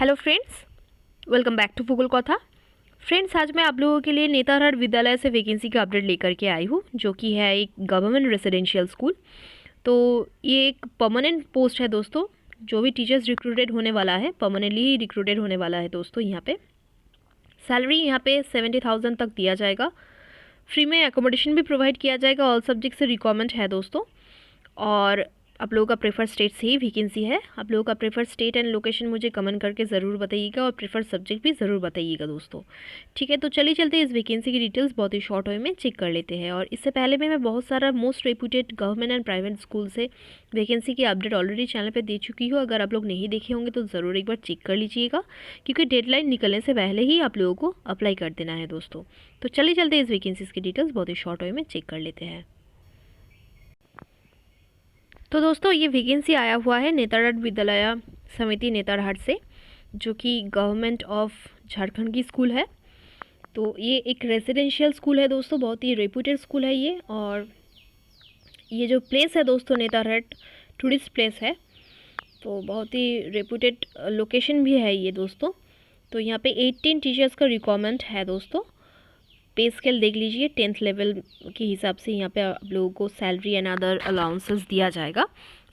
Hello friends, welcome back to भूगोल कथा। Friends, आज मैं आप लोगों के लिए नेतारहाट विद्यालय से वैकेंसी का अपडेट लेकर के आई हूँ, जो कि है एक गवर्नमेंट रेसिडेंशियल स्कूल। तो ये एक परमानेंट पोस्ट है दोस्तों। जो भी टीचर्स रिक्रूटेड होने वाला है, परमानेंटली ही रिक्रूटेड होने वाला है दोस्तों। यहाँ पे सैलरी यहाँ पे 70,000 तक दिया जाएगा। फ्री में एकोमोडेशन भी प्रोवाइड किया जाएगा। ऑल सब्जेक्ट से रिक्वायरमेंट है दोस्तों। और आप लोगों का प्रेफर स्टेट से ही वैकेंसी है। आप लोगों का प्रेफर स्टेट एंड लोकेशन मुझे कमेंट करके ज़रूर बताइएगा और प्रेफर सब्जेक्ट भी ज़रूर बताइएगा दोस्तों। ठीक है, तो चलिए चलते इस वैकेंसी की डिटेल्स बहुत ही शॉर्ट वे में चेक कर लेते हैं। और इससे पहले मैं बहुत सारा most reputed government and private school से वैकेंसी की अपडेट ऑलरेडी चैनल पर दे चुकी हूँ। अगर आप लोग नहीं देखे होंगे तो ज़रूर एक बार चेक कर लीजिएगा, क्योंकि डेडलाइन निकलने से पहले ही आप लोगों को अप्लाई कर देना है दोस्तों। तो चलिए चलते इस वैकेंसीज की डिटेल्स बहुत ही शॉर्ट वे में चेक कर लेते हैं। तो दोस्तों, ये वैकेंसी आया हुआ है नेतारहाट विद्यालय समिति नेतारहाट से, जो कि गवर्नमेंट ऑफ झारखंड की स्कूल है। तो ये एक रेजिडेंशियल स्कूल है दोस्तों, बहुत ही रेप्यूटेड स्कूल है ये। और ये जो प्लेस है दोस्तों, नेतारहाट टूरिस्ट प्लेस है, तो बहुत ही रेप्यूटेड लोकेशन भी है ये दोस्तों। तो यहाँ पे 18 टीचर्स का रिक्वायरमेंट है दोस्तों। पे स्केल देख लीजिए, 10th लेवल के हिसाब से यहाँ पे आप लोगों को सैलरी एंड अदर अलाउंसेस दिया जाएगा।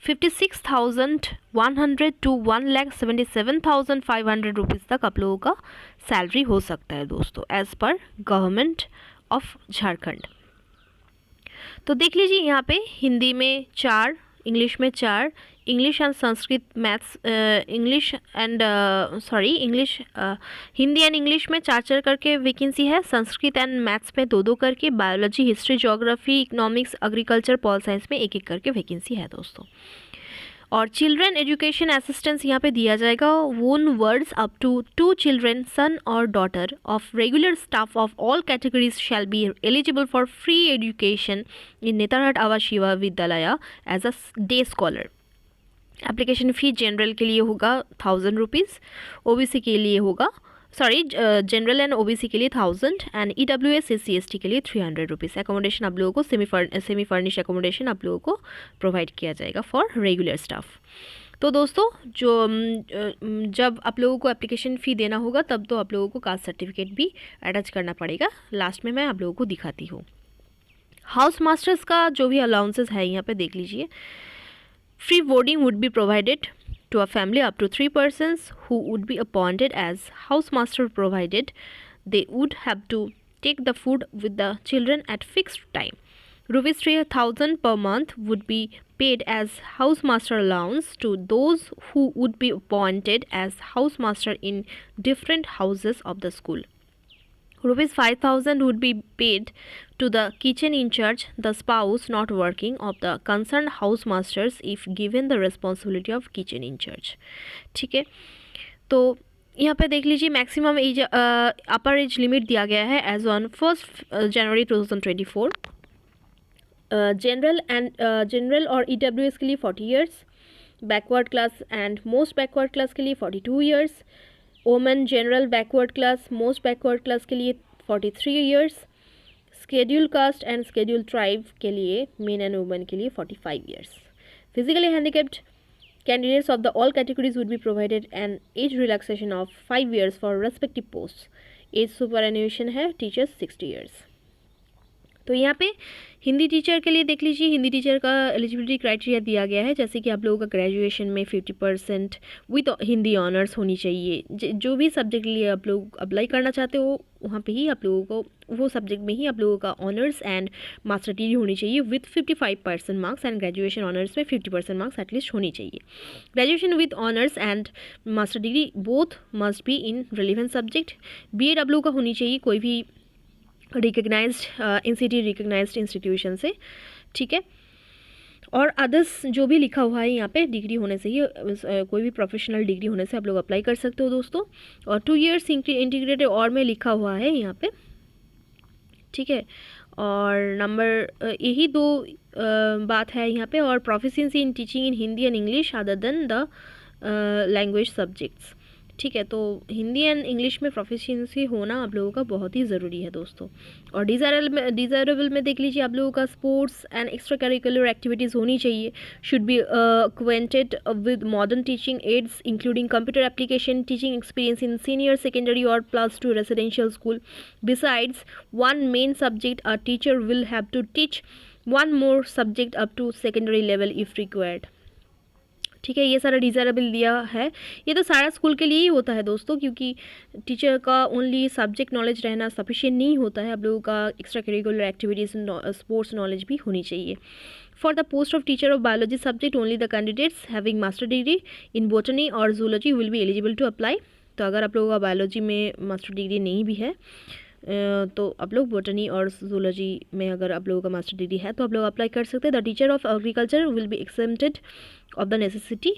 56,100 टू 1,77,500 रुपीज़ तक आप लोगों का सैलरी हो सकता है दोस्तों, as per government of Jharkhand. तो देख लीजिए, यहाँ पे हिंदी में 4, इंग्लिश में 4, English and Sanskrit maths, Hindi and English में 4 करके वैकेंसी है। संस्कृत एंड मैथ्स में 2 करके, biology, history, geography, economics, agriculture, pol science में 1 करके वैकेंसी है दोस्तों। और चिल्ड्रन एजुकेशन असिस्टेंस यहाँ पे दिया जाएगा। Onwards up to 2 children, son और daughter of regular staff of all categories shall be eligible for free education in Netarhat Awasiya Vidyalaya as a day scholar. Application fee general के लिए होगा 1,000 रुपीज़, ओबीसी के लिए होगा जनरल एंड ओबीसी के लिए 1,000 and EWS SC ST के लिए 300 रुपीज़। एकोमोडेशन आप लोगों को सेमी फर्निश एकोमोडेशन आप लोगों को प्रोवाइड किया जाएगा फॉर रेगुलर स्टाफ। तो दोस्तों, जब आप लोगों को एप्लीकेशन फ़ी देना होगा, तब तो आप लोगों को कास्ट सर्टिफिकेट भी अटैच करना पड़ेगा। लास्ट में मैं आप लोगों को दिखाती हूँ। हाउस मास्टर्स का जो भी अलाउंसेस है यहाँ पे देख लीजिए। Free boarding would be provided to a family up to 3 persons who would be appointed as housemaster, provided they would have to take the food with the children at fixed time. Rupees 3,000 per month would be paid as housemaster allowance to those who would be appointed as housemaster in different houses of the school. Rupees 5,000 would be paid to the kitchen in charge, the spouse not working of the concerned housemasters if given the responsibility of kitchen in charge. ठीक है, तो यहाँ पे देख लीजिए, maximum age upper age limit दिया गया है एज ऑन 1 जनवरी 2024। जनरल और EWS के लिए 40 years, backward class and most backward class के लिए 42 years, women general backward class, most backward class के लिए 43 years, scheduled caste and scheduled tribe के लिए मेन एंड वुमेन के लिए 45 years. Physically handicapped candidates of the all categories would be provided N as relaxation of 5 years for respective post. Age superannuation है teachers 60 years. तो यहाँ पे Hindi teacher के लिए देख लीजिए, हिंदी टीचर का एलिजिबिलिटी क्राइटेरिया दिया गया है, जैसे कि आप लोगों का ग्रेजुएशन में 50% विद हिंदी ऑनर्स होनी चाहिए। जो भी सब्जेक्ट के लिए आप लोग अप्लाई करना चाहते हो, वहाँ पे ही आप लोगों को वो सब्जेक्ट में ही आप लोगों का ऑनर्स एंड मास्टर डिग्री होनी चाहिए with 55% marks, and graduation honours में 50% मार्क्स एटलीस्ट होनी चाहिए। Graduation with honours and master degree both must be in relevant subject. BEd आप लोगों का होनी चाहिए कोई भी रिकग्नाइज्ड NCT रिकग्नाइज्ड इंस्टीट्यूशन से। ठीक है, और अदर्स जो भी लिखा हुआ है यहाँ पे डिग्री होने से ही, कोई भी प्रोफेशनल डिग्री होने से आप लोग अप्लाई कर सकते हो दोस्तों। और 2 ईयर्स इंटीग्रेटेड और में लिखा हुआ है यहाँ पे। ठीक है, और नंबर यही 2 बात है यहाँ पे। और proficiency in teaching in Hindi and English other than the language subjects. ठीक है, तो हिंदी एंड इंग्लिश में प्रोफिशिएंसी होना आप लोगों का बहुत ही ज़रूरी है दोस्तों। और डिज़ायरेबल में देख लीजिए, आप लोगों का sports and extra curricular activities होनी चाहिए। Should be acquainted with modern teaching aids including computer application, teaching experience in senior secondary और +2 residential school. Besides one main subject a teacher will have to teach one more subject up to secondary level if required. ठीक है, ये सारा desirable दिया है। ये तो सारा स्कूल के लिए ही होता है दोस्तों, क्योंकि टीचर का ओनली सब्जेक्ट नॉलेज रहना सफिशिएंट नहीं होता है, आप लोगों का extra curricular activities sports knowledge भी होनी चाहिए। For the post of teacher of biology subject only the candidates having master degree in botany और zoology will be eligible to apply. तो अगर आप लोगों का बायोलॉजी में मास्टर डिग्री नहीं भी है तो आप लोग बॉटनी और जूलॉजी में अगर आप लोगों का मास्टर डिग्री है तो आप लोग अप्लाई कर सकते हैं। The teacher of agriculture will be exempted of the necessity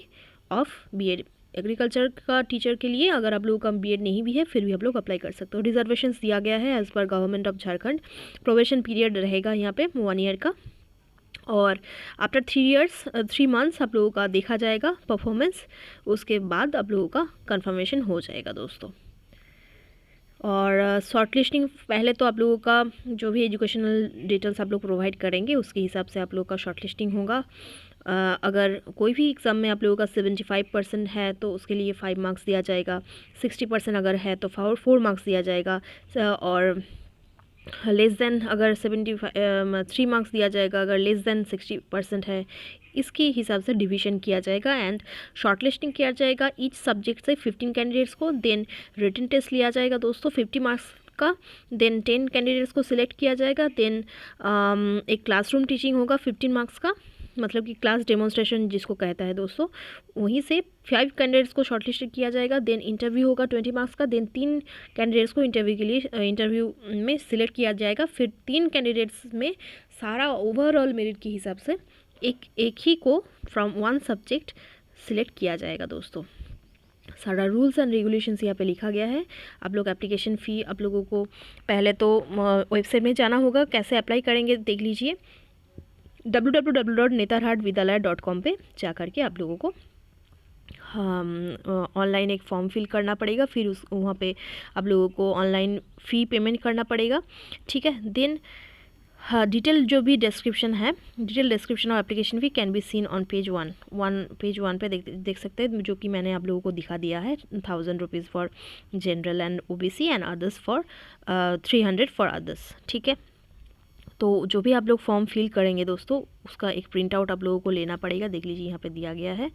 of BEd. Agriculture का टीचर के लिए अगर आप लोगों का बीएड नहीं भी है फिर भी आप लोग अप्लाई कर सकते हो। रिजर्वेशंस दिया गया है as per government of Jharkhand. Probation period रहेगा यहाँ पे 1 ईयर का, और आफ्टर 3 मंथ्स आप लोगों का देखा जाएगा परफॉर्मेंस, उसके बाद आप लोगों का कंफर्मेशन हो जाएगा दोस्तों। और शॉर्ट लिस्टिंग पहले तो आप लोगों का जो भी एजुकेशनल डिटेल्स आप लोग प्रोवाइड करेंगे उसके हिसाब से आप लोगों का शॉर्ट लिस्टिंग होगा। अगर कोई भी एग्ज़ाम में आप लोगों का 75% है तो उसके लिए 5 मार्क्स दिया जाएगा, 60% अगर है तो 4 मार्क्स दिया जाएगा, और लेस देन अगर 3 मार्क्स दिया जाएगा अगर लेस देन 60% है। इसके हिसाब से डिवीजन किया जाएगा एंड शॉर्ट लिस्टिंग किया जाएगा ईच सब्जेक्ट से 15 कैंडिडेट्स को। देन रिटन टेस्ट लिया जाएगा दोस्तों 50 मार्क्स का। देन 10 कैंडिडेट्स को सिलेक्ट किया जाएगा। देन एक क्लासरूम टीचिंग होगा 15 मार्क्स का, मतलब कि क्लास डेमोन्स्ट्रेशन जिसको कहता है दोस्तों, वहीं से 5 कैंडिडेट्स को शॉर्टलिस्ट किया जाएगा। देन इंटरव्यू होगा 20 मार्क्स का। देन 3 कैंडिडेट्स को इंटरव्यू के लिए इंटरव्यू में सिलेक्ट किया जाएगा। फिर 3 कैंडिडेट्स में सारा ओवरऑल मेरिट के हिसाब से एक ही को फ्रॉम 1 सब्जेक्ट सिलेक्ट किया जाएगा दोस्तों। सारा रूल्स एंड रेगुलेशंस यहाँ पे लिखा गया है। आप लोग एप्लीकेशन फ़ी आप लोगों को पहले तो वेबसाइट में जाना होगा, कैसे अप्लाई करेंगे देख लीजिए, www.netarhatvidyalaya.com पे जा करके आप लोगों को ऑनलाइन एक फॉर्म फिल करना पड़ेगा। फिर वहाँ पे आप लोगों को ऑनलाइन फ़ी पेमेंट करना पड़ेगा। ठीक है, देन डिटेल जो भी डिस्क्रिप्शन है, detail description of application fee can be seen on page 1 पे देख सकते हैं, जो कि मैंने आप लोगों को दिखा दिया है। 1000 rupees for general and OBC and others for 300 for others. ठीक है, तो जो भी आप लोग फॉर्म फिल करेंगे दोस्तों उसका एक प्रिंट आउट आप लोगों को लेना पड़ेगा। देख लीजिए यहाँ पे दिया गया है,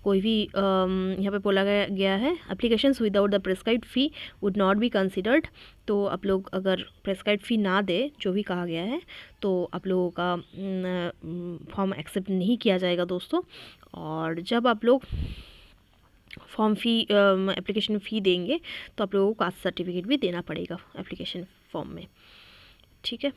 कोई भी यहाँ पे बोला गया है applications without the prescribed fee would not be considered. तो आप लोग अगर प्रेस्क्राइब्ड फ़ी ना दे, जो भी कहा गया है, तो आप लोगों का फॉर्म एक्सेप्ट नहीं किया जाएगा दोस्तों। और जब आप लोग फॉर्म फ़ी एप्लीकेशन फ़ी देंगे तो आप लोगों को कास्ट सर्टिफिकेट भी देना पड़ेगा एप्लीकेशन फॉर्म में। ठीक है,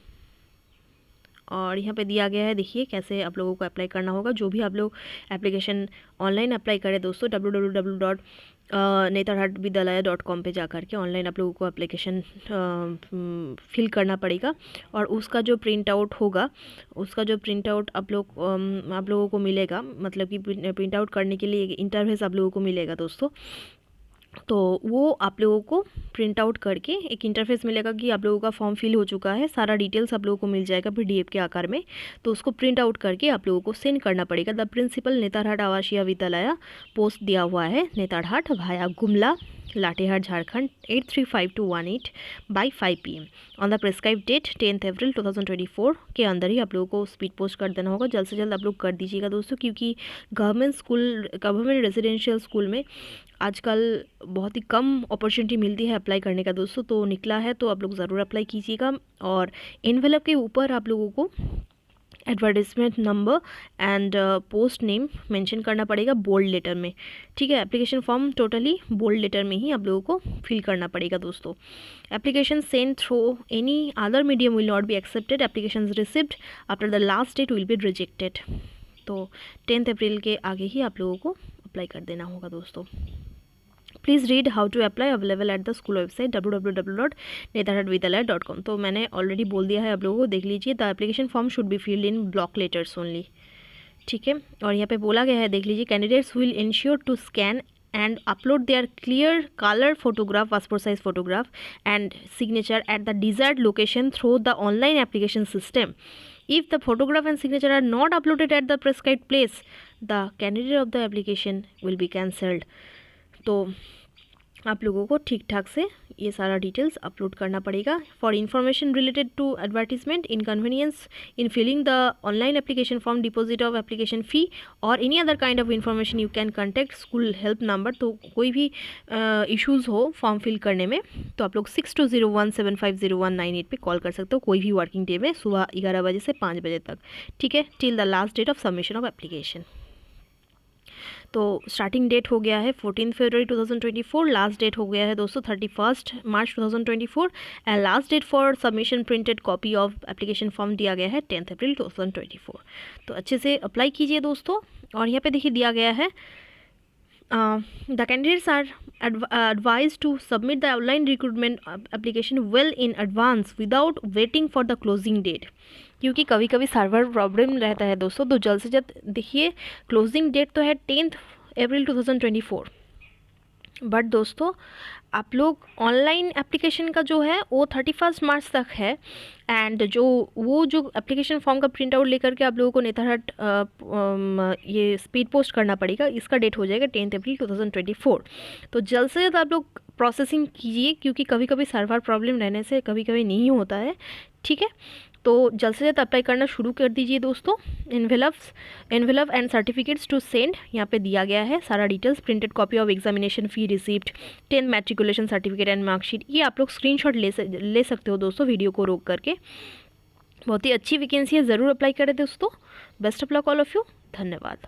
और यहाँ पे दिया गया है, देखिए कैसे आप लोगों को अप्लाई करना होगा। जो भी आप लोग एप्लीकेशन ऑनलाइन अप्लाई करें दोस्तों, www.netarhatvidyalaya.com पे जा करके ऑनलाइन आप लोगों को एप्लीकेशन फिल करना पड़ेगा। और उसका जो प्रिंट आउट होगा, उसका जो प्रिंट आउट आप लोगों को मिलेगा, मतलब कि प्रिंट आउट करने के लिए इंटरफेस आप लोगों को मिलेगा दोस्तों। तो वो आप लोगों को प्रिंट आउट करके एक इंटरफेस मिलेगा कि आप लोगों का फॉर्म फिल हो चुका है, सारा डिटेल्स आप लोगों को मिल जाएगा PDF के आकार में। तो उसको प्रिंट आउट करके आप लोगों को सेंड करना पड़ेगा। द प्रिंसिपल नेतारहाट आवासीय विद्यालय, पोस्ट दिया हुआ है नेतारहाट भाया Gumla Latehar Jharkhand 835218 by 5 PM on the prescribed date 10 April 2024 के अंदर ही आप लोगों को स्पीड पोस्ट कर देना होगा। जल्द से जल्द आप लोग कर दीजिएगा दोस्तों, क्योंकि गवर्नमेंट रेजिडेंशियल स्कूल में आजकल बहुत ही कम अपॉर्चुनिटी मिलती है अप्लाई करने का दोस्तों। तो निकला है तो आप लोग ज़रूर अप्लाई कीजिएगा। और एनवेलप के ऊपर आप लोगों को advertisement number and post name mention करना पड़ेगा बोल्ड लेटर में। ठीक है, application form totally bold letter में ही आप लोगों को फिल करना पड़ेगा दोस्तों। Application sent through any other medium will not be accepted. Application received after the last date will be rejected. तो 10 अप्रैल के आगे ही आप लोगों को अप्लाई कर देना होगा दोस्तों। Please read how to apply available at the school website www.netarhatvidyalaya.com। तो मैंने ऑलरेडी बोल दिया है आप लोगों को, देख लीजिए। The application form should be filled in block letters only. ठीक है, और यहाँ पे बोला गया है, देख लीजिए, candidates will ensure to scan and upload their clear color photograph, passport size photograph and signature at the desired location through the online application system. If the photograph and signature are not uploaded at the prescribed place, the candidate of the application will be cancelled. तो आप लोगों को ठीक ठाक से ये सारा details upload करना पड़ेगा. For information related to advertisement, inconvenience in filling the online application form, deposit of application fee और any other kind of information you can contact school help number. तो कोई भी इश्यूज़ हो फॉर्म फिल करने में तो आप लोग 6201750198 पे कॉल कर सकते हो कोई भी वर्किंग डे में, सुबह 11 बजे से 5 बजे तक. ठीक है, till the last date of submission of application. तो स्टार्टिंग डेट हो गया है 14 फरवरी 2024, लास्ट डेट हो गया है दोस्तों 31 March 2024 and last date for submission printed copy of application form दिया गया है 10 अप्रैल 2024. तो अच्छे से अप्लाई कीजिए दोस्तों. और यहाँ पे देखिए दिया गया है the candidates are advised to submit the online recruitment application well in advance without waiting for the closing date. क्योंकि कभी कभी सर्वर प्रॉब्लम रहता है दोस्तों, तो जल्द से जल्द देखिए क्लोजिंग डेट तो है 10 अप्रैल 2024, बट दोस्तों आप लोग ऑनलाइन एप्लीकेशन का जो है वो 31 मार्च तक है. एंड जो एप्लीकेशन फॉर्म का प्रिंट आउट लेकर के आप लोगों को नेतरहाट ये स्पीड पोस्ट करना पड़ेगा. इसका डेट हो जाएगा 10 अप्रैल 2024. तो जल्द से जल्द आप लोग प्रोसेसिंग कीजिए, क्योंकि कभी कभी सर्वर प्रॉब्लम रहने से कभी कभी नहीं होता है. ठीक है, तो जल्द से जल्द अप्लाई करना शुरू कर दीजिए दोस्तों. Envelope and certificates to send यहाँ पे दिया गया है सारा details. Printed copy of examination fee receipt, 10th matriculation certificate and marksheet. ये आप लोग स्क्रीनशॉट ले सकते हो दोस्तों वीडियो को रोक करके. बहुत ही अच्छी वैकेंसी है, ज़रूर अप्लाई करें दोस्तों. Best of luck all of you. धन्यवाद.